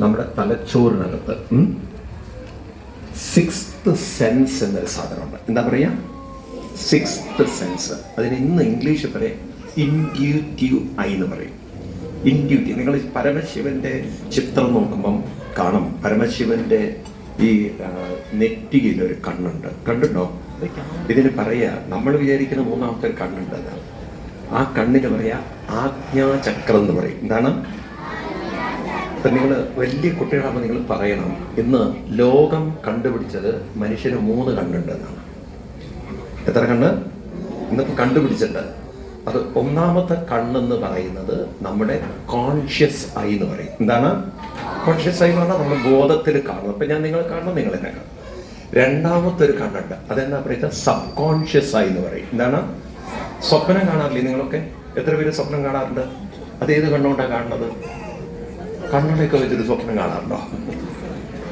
നമ്മുടെ തലച്ചോറിനകത്ത് sixth sense എന്നൊരു സാധനമുണ്ട്. എന്താ പറയുക? Sixth sense. അതിന് ഇന്ന് ഇംഗ്ലീഷിൽ പറയാം ഇൻറ്റ്യൂറ്റീവ് ഐ എന്ന് പറയും. ഇൻറ്റ്യൂറ്റീവ്. നിങ്ങൾ പരമശിവന്റെ ചിത്രം നോക്കുമ്പം കാണും പരമശിവന്റെ ഈ നെറ്റിയിലൊരു കണ്ണുണ്ട്. കണ്ടുണ്ടോ? ഇതിന് പറയാ, നമ്മൾ വിചാരിക്കുന്ന മൂന്നാമത്തെ ഒരു കണ്ണുണ്ട്. ആ കണ്ണിന് പറയാ ആജ്ഞാചക്രം എന്ന് പറയും. എന്താണ്? ഇപ്പം നിങ്ങൾ വലിയ കുട്ടികളാകുമ്പോൾ നിങ്ങൾ പറയണം, ഇന്ന് ലോകം കണ്ടുപിടിച്ചത് മനുഷ്യന് 3 കണ്ണുണ്ട് എന്നാണ്. എത്ര കണ്ണ് ഇന്നിപ്പോൾ കണ്ടുപിടിച്ചിട്ടുണ്ട്? അത് ഒന്നാമത്തെ കണ്ണെന്ന് പറയുന്നത് നമ്മുടെ കോൺഷ്യസ് ഐ എന്ന് പറയും. എന്താണ് കോൺഷ്യസ് ഐ എന്ന് പറഞ്ഞാൽ നമ്മൾ ബോധത്തിൽ കാണുന്നത്. അപ്പം ഞാൻ നിങ്ങൾ കാണണം, നിങ്ങൾ എന്നെ കാണും. രണ്ടാമത്തെ ഒരു കണ്ണുണ്ട്, അതെന്താ പറയുക? സബ് കോൺഷ്യസ് ഐ എന്ന് പറയും. എന്താണ്? സ്വപ്നം കാണാറില്ലേ നിങ്ങളൊക്കെ? എത്ര പേര് സ്വപ്നം കാണാറുണ്ട്? അത് ഏത് കണ്ണുകൊണ്ടാണ് കാണുന്നത്? കണ്ണുകളൊക്കെ വെച്ചിട്ട് സ്വപ്നം കാണാറുണ്ടോ?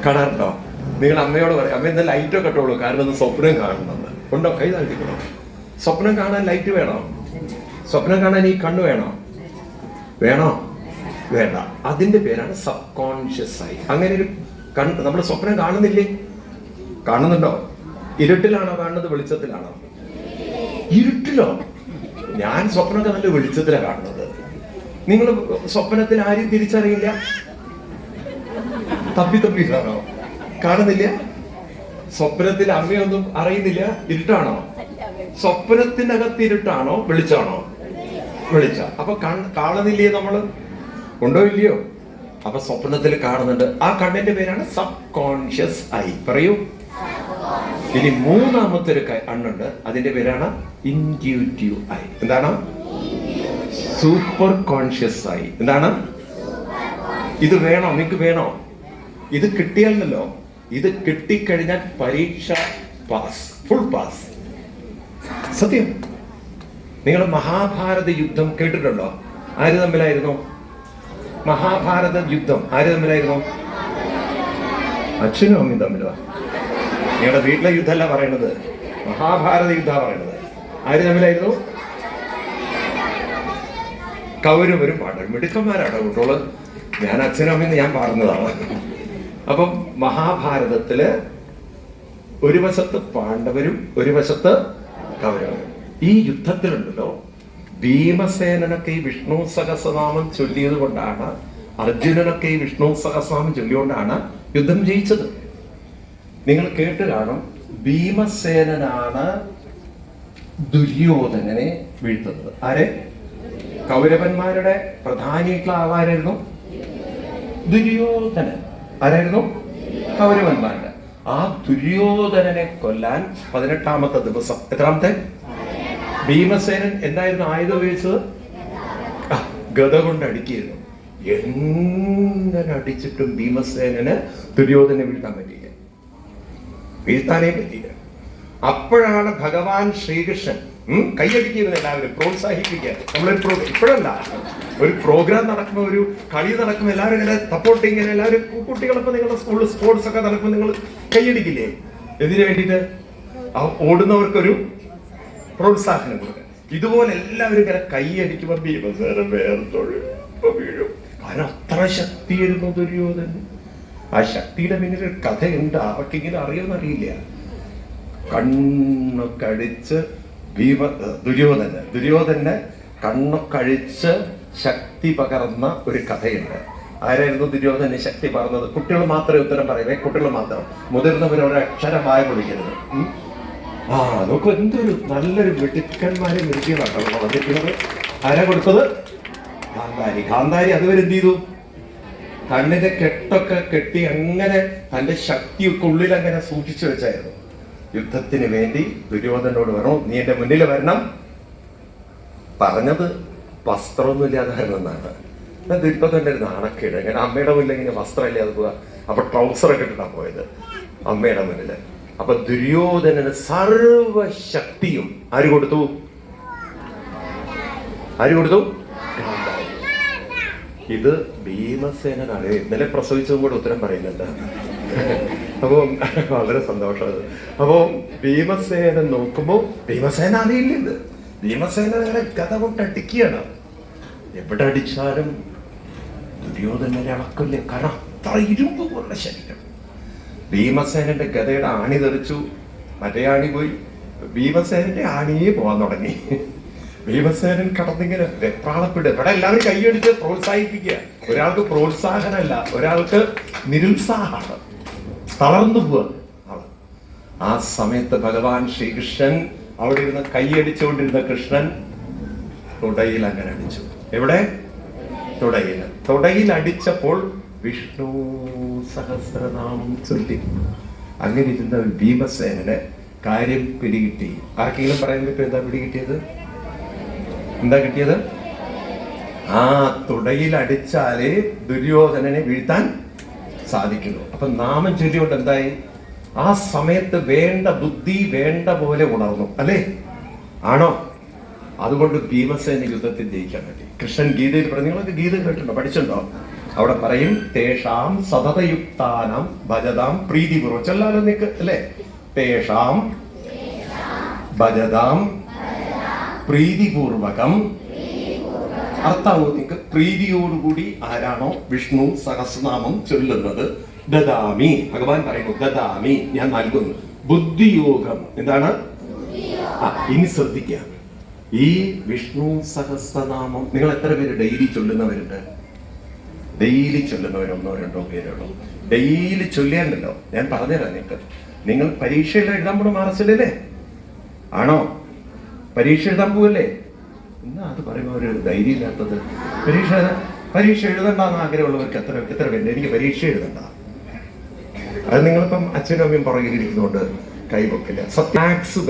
കാണാറുണ്ടോ? നിങ്ങൾ അമ്മയോട് പറയും, അമ്മ എന്താ ലൈറ്റൊക്കെ ഇട്ടോളൂ, കാരണം അത് സ്വപ്നം കാണുന്നത് ഉണ്ടോ? കൈ താഴ്ത്തിക്കണോ? സ്വപ്നം കാണാൻ ലൈറ്റ് വേണോ? സ്വപ്നം കാണാൻ ഈ കണ്ണ് വേണോ? വേണോ? വേണ്ട. അതിന്റെ പേരാണ് സബ് കോൺഷ്യസ് ഐ. അങ്ങനെ ഒരു കണ്ണ് നമ്മൾ സ്വപ്നം കാണുന്നില്ലേ? കാണുന്നുണ്ടോ? ഇരുട്ടിലാണോ കാണുന്നത്, വെളിച്ചത്തിലാണോ? ഇരുട്ടിലോ? ഞാൻ സ്വപ്നമൊക്കെ നല്ല വെളിച്ചത്തിലാണ് കാണുന്നത്. നിങ്ങൾ സ്വപ്നത്തിൽ ആരും തിരിച്ചറിയില്ല? തപ്പിത്താണോ കാണുന്നില്ല? സ്വപ്നത്തിൽ അമ്മയൊന്നും അറിയുന്നില്ല? ഇരുട്ടാണോ? സ്വപ്നത്തിനകത്ത് ഇരുട്ടാണോ വെളിച്ചാണോ? വെളിച്ച. അപ്പൊ കാണുന്നില്ലേ നമ്മള്? ഉണ്ടോ ഇല്ലയോ? അപ്പൊ സ്വപ്നത്തിൽ കാണുന്നുണ്ട്. ആ കണ്ണിന്റെ പേരാണ് സബ് കോൺഷ്യസ് ഐ. പറയൂ. ഇനി മൂന്നാമത്തെ ഒരു കണ്ണുണ്ട്, അതിന്റെ പേരാണ് ഇൻറ്റ്യൂറ്റീവ് ഐ. എന്താണ്? Super conscious I. എന്താണ്? ഇത് വേണോ? നിങ്ങൾക്ക് വേണോ? ഇത് കിട്ടിയാലല്ലോ, ഇത് കിട്ടിക്കഴിഞ്ഞാൽ പരീക്ഷ പാസ്, ഫുൾ പാസ്. സത്യം. നിങ്ങൾ മഹാഭാരത യുദ്ധം കേട്ടിട്ടുണ്ടോ? ആര് തമ്മിലായിരുന്നു മഹാഭാരത യുദ്ധം? ആര് തമ്മിലായിരുന്നു? അച്ഛനും അമ്മയും തമ്മിലോ? നിങ്ങളുടെ വീട്ടിലെ യുദ്ധമല്ല പറയണത്, മഹാഭാരത യുദ്ധമാണ് പറയണത്. ആര് തമ്മിലായിരുന്നു? കൗരവരും പാണ്ഡവരും. മിടുക്കന്മാരാണ് കുട്ടികള്. ഞാൻ അച്ഛനും അമ്മയും ഞാൻ പറഞ്ഞതാണ്. അപ്പം മഹാഭാരതത്തില് ഒരു വശത്ത് പാണ്ഡവരും ഒരു വശത്ത് കൗരവരും. ഈ യുദ്ധത്തിലുണ്ടല്ലോ, ഭീമസേനനൊക്കെ ഈ വിഷ്ണു സഹസ്രനാമം ചൊല്ലിയത് കൊണ്ടാണ്, അർജുനനൊക്കെ ഈ വിഷ്ണു സഹസ്രനാമം ചൊല്ലിയോണ്ടാണ് യുദ്ധം ജയിച്ചത്. നിങ്ങൾ കേട്ട് കാണും, ഭീമസേനനാണ് ദുര്യോധനനെ വീഴ്ത്തുന്നത്. ആരെ? കൗരവന്മാരുടെ പ്രധാനിയായിട്ടുള്ള ആളാരായിരുന്നു? ദുര്യോധനൻ. ആരായിരുന്നു? കൗരവന്മാരുടെ. ആ ദുര്യോധനനെ കൊല്ലാൻ 18ാമത്തെ ദിവസം, എത്രാമത്തെ? ഭീമസേനൻ എന്തായിരുന്നു ആയുധം ഉപയോഗിച്ചത്? ഗദ കൊണ്ട് അടിക്കുകയായിരുന്നു. എങ്ങനെ അടിച്ചിട്ടും ഭീമസേനന് ദുര്യോധനെ വീഴ്ത്താൻ പറ്റിയില്ല. വീഴ്ത്താനേ പറ്റിയില്ല. അപ്പോഴാണ് ഭഗവാൻ ശ്രീകൃഷ്ണൻ കൈയടിക്കുന്നത്, എല്ലാവരും പ്രോത്സാഹിപ്പിക്കുക. നമ്മളൊരു ഇപ്പോഴല്ല, ഒരു പ്രോഗ്രാം നടക്കുമ്പോൾ, ഒരു കളി നടക്കുമ്പോൾ എല്ലാവരും ഇങ്ങനെ സപ്പോർട്ട്, ഇങ്ങനെ എല്ലാവരും കുട്ടികളൊക്കെ നിങ്ങളുടെ സ്കൂളിൽ സ്പോർട്സ് ഒക്കെ നടക്കുമ്പോൾ നിങ്ങൾ കൈയടിക്കില്ലേ? എന്തിനു വേണ്ടിയിട്ട്? ഓടുന്നവർക്കൊരു പ്രോത്സാഹനം കൊടുക്കുക. ഇതുപോലെ എല്ലാവരും ഇങ്ങനെ കൈയടിക്കുമ്പോൾ ഭീമസേന വീഴും. കാരണം അത്ര ശക്തിയായിരുന്നു ദുര്യോധനൻ. ആ ശക്തിയുടെ പിന്നിൽ ഒരു കഥയുണ്ട്. അവർക്ക് ഇങ്ങനെ അറിയുമെന്നറിയില്ല. കണ്ണൊക്കെ അടിച്ച് ദുര്യോധനെ കണ്ണൊക്കഴിച്ച് ശക്തി പകർന്ന ഒരു കഥയുണ്ട്. ആരായിരുന്നു ദുര്യോധനെ ശക്തി പകർന്നത്? കുട്ടികൾ മാത്രമേ ഉത്തരം പറയുന്നേ, കുട്ടികൾ മാത്രം. മുതിർന്നവർ ഒരക്ഷരമായ വിളിക്കരുത്. നോക്കൂ, എന്തൊരു നല്ലൊരു മിടുക്കന്മാരെ മിടുക്കിയതാണോ പറഞ്ഞിരിക്കുന്നത്. ആരാ കൊടുത്തത്? ഗാന്ധാരി. ഗാന്ധാരി അതുവരെ എന്ത് ചെയ്തു? കണ്ണിന്റെ കെട്ടൊക്കെ കെട്ടി അങ്ങനെ തന്റെ ശക്തിയൊക്കെ ഉള്ളിൽ അങ്ങനെ സൂക്ഷിച്ചു വെച്ചായിരുന്നു. യുദ്ധത്തിന് വേണ്ടി ദുര്യോധനോട് പറഞ്ഞു, നീ എന്റെ മുന്നിൽ വരണം. പറഞ്ഞത് വസ്ത്രമൊന്നും ഇല്ലാതെ വരണമെന്നാണ്. ദുര്യോധന്റെ ഒരു നാണക്കേട്. അങ്ങനെ അമ്മയുടെ മുന്നിൽ ഇങ്ങനെ വസ്ത്രം ഇല്ലാതെ പോവുക. അപ്പൊ ട്രൗസറൊക്കെ ഇട്ടിട്ടാണ് പോയത് അമ്മയുടെ മുന്നിൽ. അപ്പൊ ദുര്യോധനന് സർവശക്തിയും ആര് കൊടുത്തു? ആര് കൊടുത്തു? ഇത് ഭീമസേനനാണ്. ഇന്നലെ പ്രസവിച്ചതും കൂടെ ഉത്തരം പറയുന്നുണ്ട്. അപ്പം വളരെ സന്തോഷമാണ്. അപ്പോ ഭീമസേന നോക്കുമ്പോ ഭീമസേന അറിയില്ല ഇത്. ഭീമസേന അങ്ങനെ കഥ കൊണ്ട് അടിക്കുകയാണ്. എവിടെ അടിച്ചാലും ദുര്യോധനനെ അളക്കില്ലേ. കാരണം അത്ര ഇരുമ്പ് പോലുള്ള ശരീരം. ഭീമസേനന്റെ ഗതയുടെ ആണി തെറിച്ചു, മറ്റേ ആണി പോയി, ഭീമസേനന്റെ ആണിയെ പോകാൻ തുടങ്ങി. ഭീമസേനൻ കടന്നിങ്ങനെ വെപ്രാളപ്പെടുക. ഇവിടെ എല്ലാവരും കൈയടിച്ച് പ്രോത്സാഹിപ്പിക്കുക. ഒരാൾക്ക് പ്രോത്സാഹനമല്ല, ഒരാൾക്ക് നിരുത്സാഹമാണ്, തളർന്നു പോവാണ് ആള്. ആ സമയത്ത് ഭഗവാൻ ശ്രീകൃഷ്ണൻ അവിടെ ഇരുന്ന് കൈയടിച്ചുകൊണ്ടിരുന്ന കൃഷ്ണൻ തുടയിൽ അങ്ങനെ അടിച്ചു. എവിടെ? തുടയിൽ. തുടയിൽ അടിച്ചപ്പോൾ വിഷ്ണു സഹസ്രനാമം ചൊല്ലി. അങ്ങനെ ഇരുന്ന ഭീമസേനന് കാര്യം പിടികിട്ടി. ആർക്കെങ്കിലും പറയാൻ പറ്റും എന്താ പിടികിട്ടിയത്? എന്താ കിട്ടിയത്? ആ തുടയിൽ അടിച്ചാലേ ദുര്യോധനനെ വീഴ്ത്താൻ സാധിക്കുള്ളൂ. അപ്പൊ നാമം ചൊല്ലിയോണ്ട് എന്തായി? ആ സമയത്ത് വേണ്ട ബുദ്ധി വേണ്ട പോലെ ഉണർന്നു, അല്ലേ? ആണോ? അതുകൊണ്ട് ഭീമസേന യുദ്ധത്തിൽ ജയിക്കാൻ പറ്റി. കൃഷ്ണൻ ഗീതയിൽ പറഞ്ഞു, നിങ്ങളൊക്കെ ഗീത കേട്ടിട്ടുണ്ടോ, പഠിച്ചിട്ടുണ്ടോ? അവിടെ പറയും, തേഷാം സതതയുക്താനം ഭജതാം പ്രീതിപൂർവം. ചൊല്ലാലോ നിക്ക്, അല്ലേ? തേഷാം ഭജതാം പ്രീതിപൂർവകം. അർത്ഥാവോ നിക്ക്? പ്രീതിയോടുകൂടി ആരാണോ വിഷ്ണു സഹസ്രനാമം ചൊല്ലുന്നത്, ദദാമി, ഭഗവാൻ പറയുന്നു, ദദാമി, ഞാൻ നൽകുന്നു. ബുദ്ധിയോഗം. എന്താണ്? ഇനി ശ്രദ്ധിക്കുക, ഈ വിഷ്ണു സഹസ്രനാമം നിങ്ങൾ എത്ര പേര് ഡെയിലി ചൊല്ലുന്നവരുണ്ട്? ഡെയിലി ചൊല്ലുന്നവർ 1-2 പേരുള്ളൂ. ഡെയിലി ചൊല്ലിയാലല്ലോ, ഞാൻ പറഞ്ഞുതരാം നിങ്ങൾക്ക്. നിങ്ങൾ പരീക്ഷയിൽ എഴുതാൻ പോണ മാർച്ചിലല്ലേ? ആണോ? പരീക്ഷ എഴുതാൻ പോവല്ലേ? എന്നാ അത് പറയുമ്പോൾ ഒരു ധൈര്യം ഇല്ലാത്തത്. പരീക്ഷ എഴുതണ്ടെന്ന് ആഗ്രഹമുള്ളവർക്ക് എത്ര പേരുണ്ട്? എനിക്ക് പരീക്ഷ എഴുതണ്ട. അത് നിങ്ങളിപ്പം അച്ഛനും അമ്മയും പുറകിലിരിക്കുന്നതുകൊണ്ട് കൈവക്കില്ല. മാത്സ്